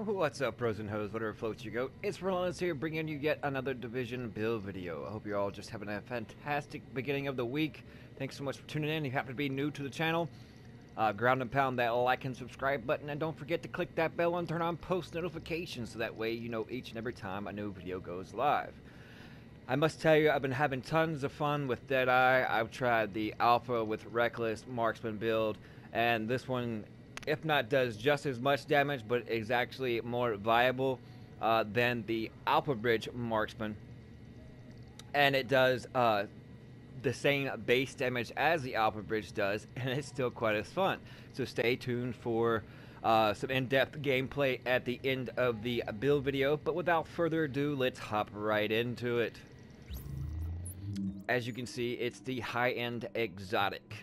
What's up, pros and hoes, whatever floats your goat? It's Relentless here, bringing you yet another Division build video. I hope you're all just having a fantastic beginning of the week. Thanks so much for tuning in. If you happen to be new to the channel, ground and pound that like and subscribe button, and don't forget to click that bell and turn on post notifications so that way you know each and every time a new video goes live. I must tell you, I've been having tons of fun with Deadeye. I've tried the Alpha with Reckless Marksman build, and this one, if not does just as much damage, but is actually more viable than the Alpha Bridge Marksman. And it does the same base damage as the Alpha Bridge does, and it's still quite as fun. So stay tuned for some in-depth gameplay at the end of the build video, but without further ado, let's hop right into it. As you can see, it's the high-end exotic.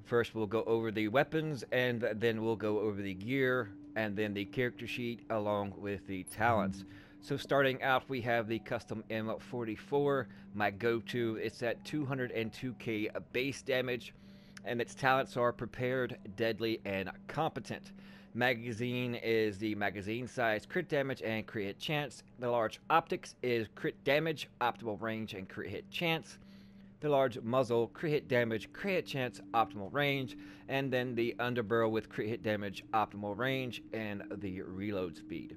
First, we'll go over the weapons, and then we'll go over the gear, and then the character sheet along with the talents. So starting out, we have the custom M44, my go-to. It's at 202k base damage, and its talents are prepared, deadly, and competent. Magazine is the magazine size, crit damage, and crit hit chance. The large optics is crit damage, optimal range, and crit hit chance. The large muzzle, crit hit damage, crit hit chance, optimal range, and then the underbarrel with crit hit damage, optimal range, and the reload speed.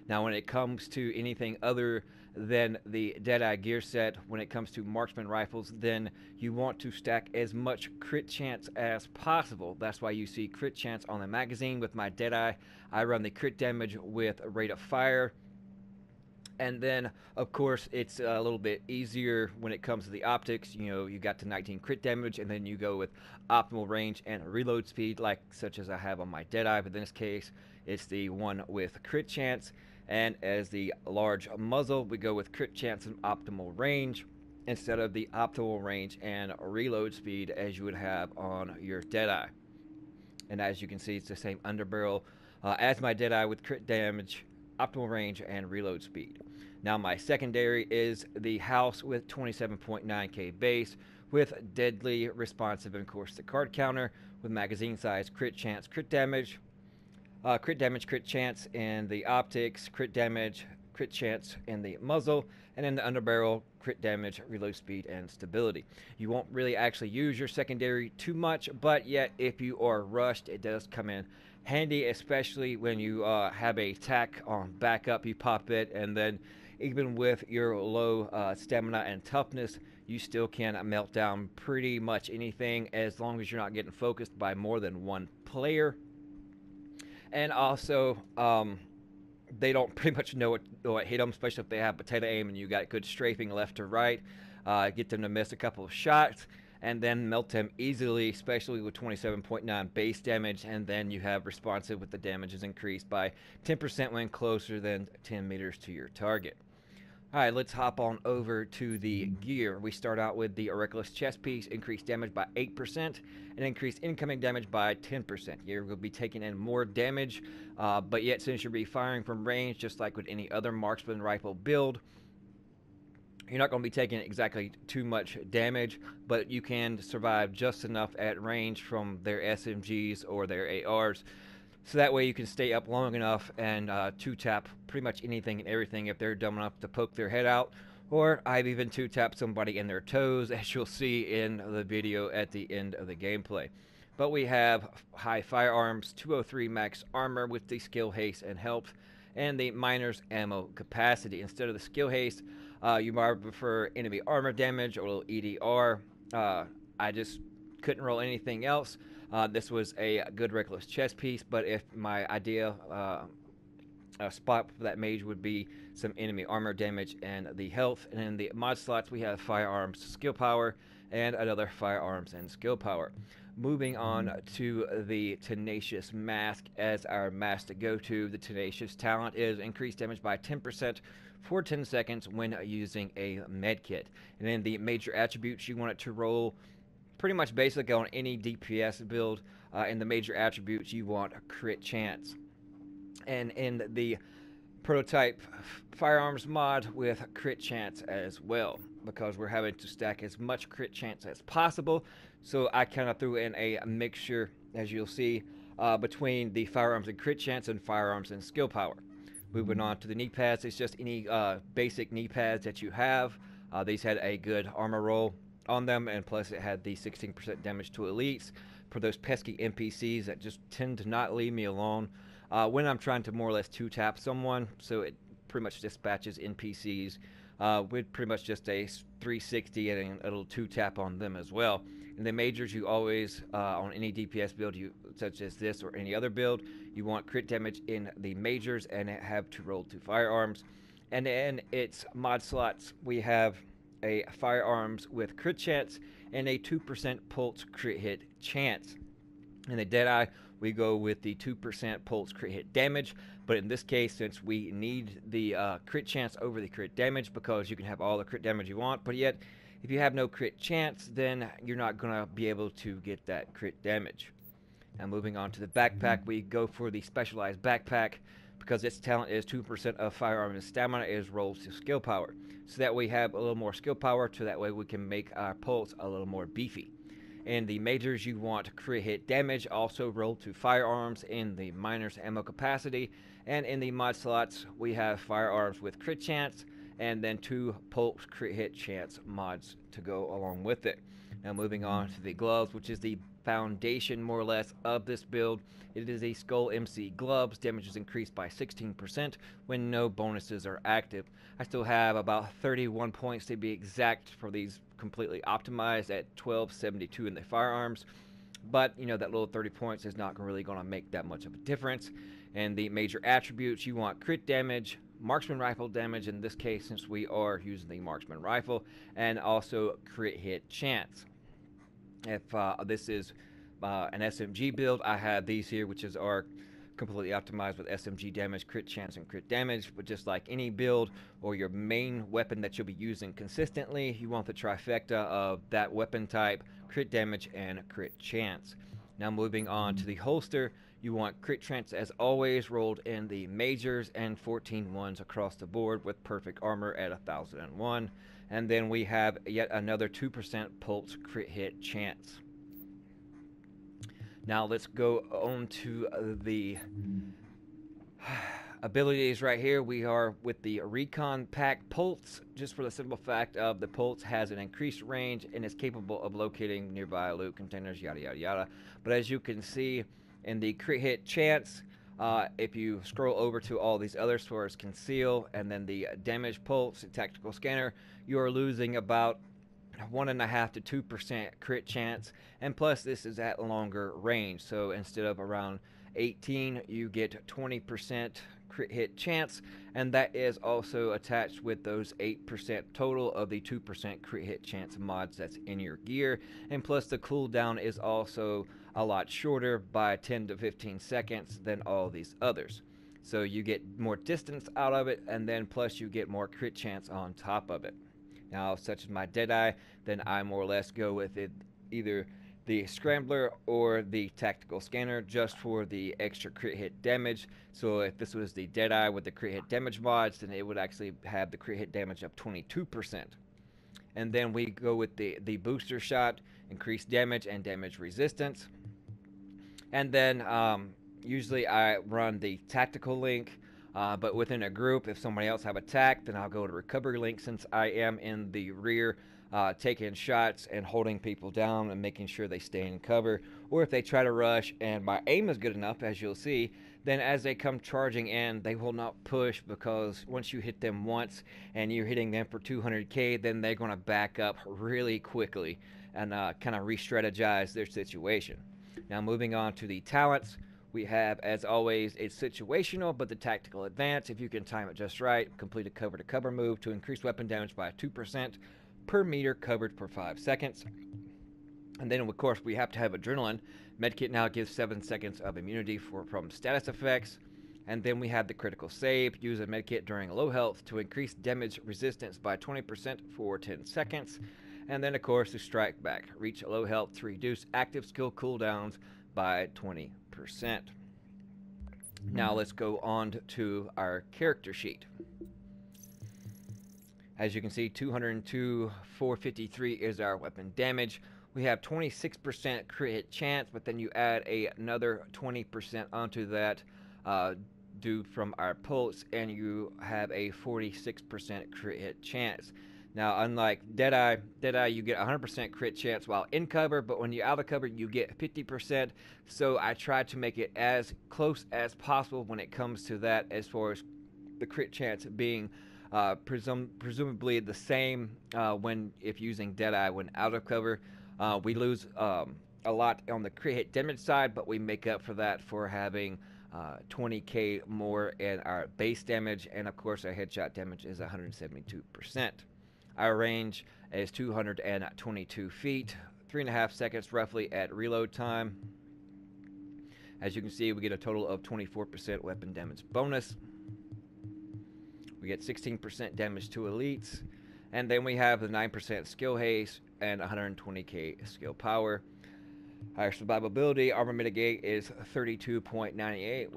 Now when it comes to anything other than the Deadeye gear set, when it comes to marksman rifles, then you want to stack as much crit chance as possible. That's why you see crit chance on the magazine. With my Deadeye, I run the crit damage with rate of fire. And then, of course, it's a little bit easier when it comes to the optics. You know, you got to 19 crit damage, and then you go with optimal range and reload speed, like such as I have on my Deadeye. But in this case, it's the one with crit chance. And as the large muzzle, we go with crit chance and optimal range instead of the optimal range and reload speed as you would have on your Deadeye. And as you can see, it's the same underbarrel as my Deadeye with crit damage, optimal range, and reload speed. Now my secondary is the house with 27.9k base with deadly, responsive, and of course the card counter with magazine size, crit chance, crit damage, crit chance in the optics, crit damage, crit chance in the muzzle, and in the underbarrel, crit damage, reload speed, and stability. You won't really actually use your secondary too much, but yet if you are rushed, it does come in handy, especially when you have a tack on backup. You pop it, and then even with your low stamina and toughness, you still can melt down pretty much anything as long as you're not getting focused by more than one player. And also, they don't pretty much know what hit them, especially if they have potato aim and you got good strafing left to right. Get them to miss a couple of shots and then melt them easily, especially with 27.9 base damage. And then you have responsive with the damage is increased by 10% when closer than 10 meters to your target. Alright, let's hop on over to the gear. We start out with the Reckless chest piece, increased damage by 8%, and increased incoming damage by 10%. You're going to be taking in more damage, but yet since you'll be firing from range, just like with any other marksman rifle build, you're not going to be taking exactly too much damage, but you can survive just enough at range from their SMGs or their ARs. So that way you can stay up long enough and two-tap pretty much anything and everything if they're dumb enough to poke their head out. Or I've even two-tapped somebody in their toes, as you'll see in the video at the end of the gameplay. But we have high firearms, 203 max armor with the skill haste and health, and the miner's ammo capacity. Instead of the skill haste, you might prefer enemy armor damage or a little EDR. I just couldn't roll anything else. This was a good Reckless chest piece, but if my idea spot for that mage would be some enemy armor damage and the health. And in the mod slots, we have firearms skill power and another firearms and skill power. Moving on to the Tenacious Mask as our mask to go to. The Tenacious talent is increased damage by 10% for 10 seconds when using a med kit. And in the major attributes, you want it to roll pretty much basic on any DPS build. In the major attributes, you want a crit chance. And in the prototype firearms mod with crit chance as well, because we're having to stack as much crit chance as possible. So I kind of threw in a mixture, as you'll see, between the firearms and crit chance and firearms and skill power. Moving on to the knee pads, it's just any basic knee pads that you have. These had a good armor roll on them, and plus it had the 16% damage to elites for those pesky NPCs that just tend to not leave me alone when I'm trying to more or less two-tap someone. So it pretty much dispatches NPCs with pretty much just a 360 and a little two-tap on them as well. In the majors, you always, on any DPS build, such as this or any other build, you want crit damage in the majors and have to roll 2 firearms. And in its mod slots, we have a firearms with crit chance and a 2% pulse crit hit chance. In the Deadeye, we go with the 2% pulse crit hit damage, but in this case, since we need the crit chance over the crit damage, because you can have all the crit damage you want, but yet if you have no crit chance, then you're not going to be able to get that crit damage. Now moving on to the backpack, we go for the specialized backpack because its talent is 2% of firearm and stamina is rolls to skill power. So that we have a little more skill power, so that way we can make our pulse a little more beefy. In the majors, you want crit hit damage, also roll to firearms in the minor's ammo capacity. And in the mod slots, we have firearms with crit chance, and then 2 pulse crit hit chance mods to go along with it. Now moving on to the gloves, which is the foundation more or less of this build. It is a Skull MC gloves. Damage is increased by 16% when no bonuses are active. I still have about 31 points to be exact for these completely optimized at 1272 in the firearms. But, you know, that little 30 points is not really going to make that much of a difference. And the major attributes, you want crit damage, marksman rifle damage in this case since we are using the marksman rifle, and also crit hit chance. If this is an SMG build, I have these here, which are completely optimized with SMG damage, crit chance, and crit damage. But just like any build or your main weapon that you'll be using consistently, you want the trifecta of that weapon type, crit damage, and crit chance. Now moving on to the holster, you want crit chance as always rolled in the majors and 14 ones across the board with perfect armor at 1001. And then we have yet another 2% pulse crit hit chance. Now let's go on to the abilities right here. We are with the Recon Pack Pulse, just for the simple fact of the Pulse has an increased range and is capable of locating nearby loot containers, yada yada yada. But as you can see in the crit hit chance, if you scroll over to all these other stores, Conceal, and then the Damage Pulse and Tactical Scanner, you are losing about 1.5 to 2% crit chance, and plus this is at longer range, so instead of around 18 you get 20% crit hit chance, and that is also attached with those 8% total of the 2% crit hit chance mods that's in your gear. And plus the cooldown is also a lot shorter by 10 to 15 seconds than all these others, so you get more distance out of it, and then plus you get more crit chance on top of it. Now, such as my Deadeye, then I more or less go with it, either the Scrambler or the Tactical Scanner, just for the extra crit hit damage. So if this was the Deadeye with the crit hit damage mods, then it would actually have the crit hit damage of 22%. And then we go with the Booster Shot, increased damage and damage resistance. And then usually I run the Tactical Link. But within a group, if somebody else have attacked, then I'll go to Recovery Link, since I am in the rear taking shots and holding people down and making sure they stay in cover. Or if they try to rush and my aim is good enough, as you'll see, then as they come charging in, they will not push, because once you hit them once and you're hitting them for 200k, then they're going to back up really quickly and kind of re-strategize their situation. Now moving on to the talents. We have, as always, it's situational, but the tactical advance, if you can time it just right, complete a cover-to-cover move to increase weapon damage by 2% per meter covered for 5 seconds. And then, of course, we have to have adrenaline. Medkit now gives 7 seconds of immunity from status effects. And then we have the critical save. Use a medkit during low health to increase damage resistance by 20% for 10 seconds. And then, of course, the strike back. Reach low health to reduce active skill cooldowns by 20%. Now let's go on to our character sheet. As you can see, 202, 453 is our weapon damage. We have 26% crit hit chance, but then you add another 20% onto that do from our pulse, and you have a 46% crit hit chance. Now, unlike Deadeye, you get 100% crit chance while in cover, but when you're out of cover, you get 50%. So I tried to make it as close as possible when it comes to that, as far as the crit chance being presumably the same when if using Deadeye when out of cover. We lose a lot on the crit hit damage side, but we make up for that for having 20k more in our base damage, and of course our headshot damage is 172%. Our range is 222 feet, 3.5 seconds roughly at reload time. As you can see, we get a total of 24% weapon damage bonus. We get 16% damage to elites, and then we have the 9% skill haste and 120k skill power. Our survivability armor mitigate is 32.98,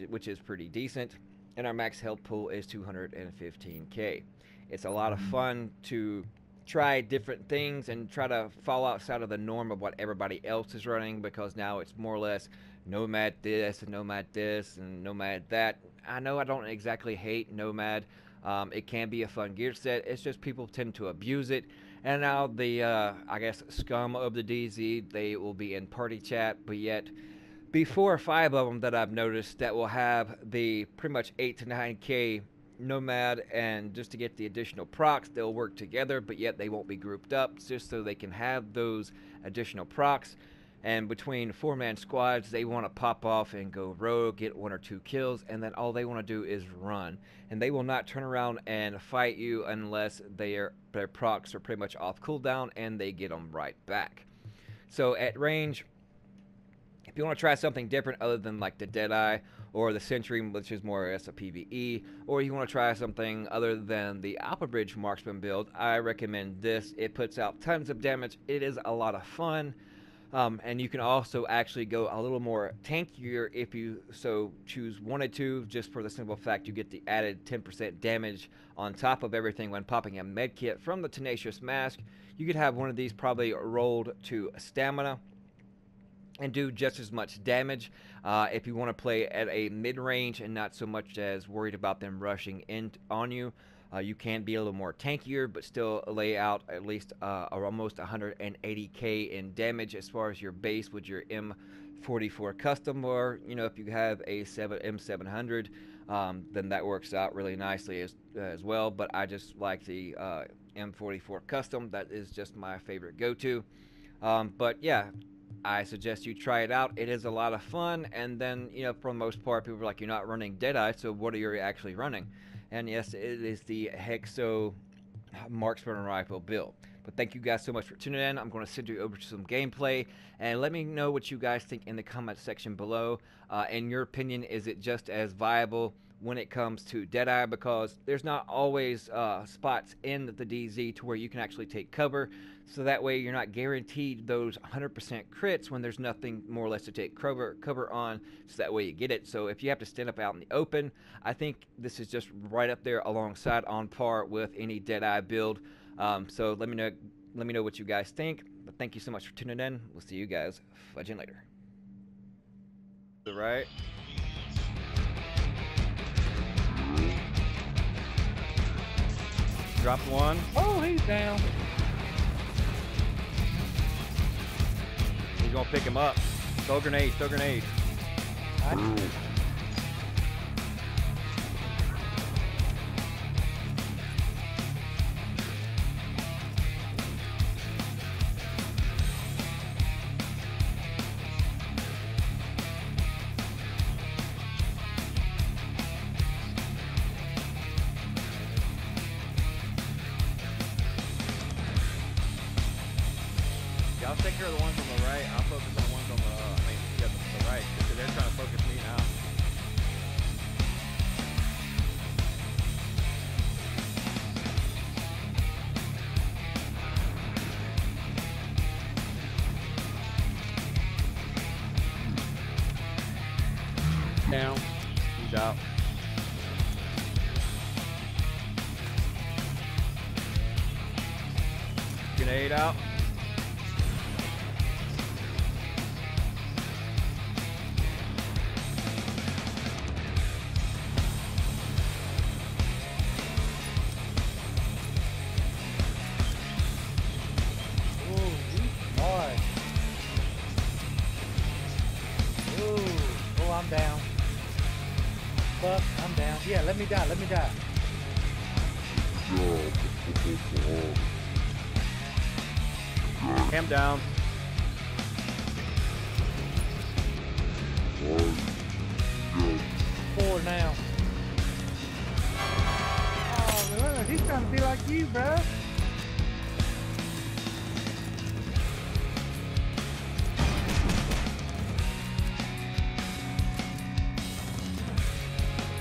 which is pretty decent, and our max health pool is 215k. It's a lot of fun to try different things and try to fall outside of the norm of what everybody else is running, because now it's more or less Nomad this and Nomad this and Nomad that. I know I don't exactly hate Nomad. It can be a fun gear set. It's just people tend to abuse it. And now the, I guess, scum of the DZ, they will be in party chat, but yet be 4 or 5 of them that I've noticed that will have the pretty much 8 to 9k Nomad, and just to get the additional procs, they'll work together, but yet they won't be grouped up just so they can have those additional procs. And between 4-man squads, they want to pop off and go rogue, get 1 or 2 kills, and then all they want to do is run. And they will not turn around and fight you unless their procs are pretty much off cooldown and they get them right back. So at range, if you want to try something different other than like the Deadeye or the Sentry, which is more or less a PvE, or you want to try something other than the Alpha Bridge Marksman build, I recommend this. It puts out tons of damage. It is a lot of fun. And you can also actually go a little more tankier if you so wanted to, just for the simple fact you get the added 10% damage on top of everything when popping a med kit from the Tenacious Mask. You could have one of these probably rolled to stamina and do just as much damage if you want to play at a mid-range and not so much as worried about them rushing in on you. You can be a little more tankier, but still lay out at least almost 180k in damage as far as your base with your M44 custom, or if you have a M700, then that works out really nicely as well. But I just like the M44 custom. That is just my favorite go-to. But yeah, I suggest you try it out. It is a lot of fun, and then for the most part, people are like, you're not running Deadeye, so what are you actually running? And yes, it is the Hexo Marksman rifle build. But thank you guys so much for tuning in. I'm going to send you over to some gameplay, and let me know what you guys think in the comment section below. In your opinion, is it just as viable when it comes to Deadeye? Because there's not always spots in the DZ to where you can actually take cover, so that way you're not guaranteed those 100% crits when there's nothing more or less to take cover on, so that way you get it. So if you have to stand up out in the open, I think this is just right up there alongside on par with any Deadeye build. So let me know what you guys think. But thank you so much for tuning in. We'll see you guys fudging later. Right. Dropped one. Oh, he's down. He's gonna pick him up. Throw grenade, throw grenade. Y'all take care of the ones on the right. I'll focus on the ones on the right, because they're trying to focus me now. Down. He's out. Grenade out. die. Let me die. Cam down. Four now. Oh, man, he's trying to be like you, bro.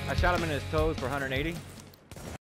I shot him in his toes for 180.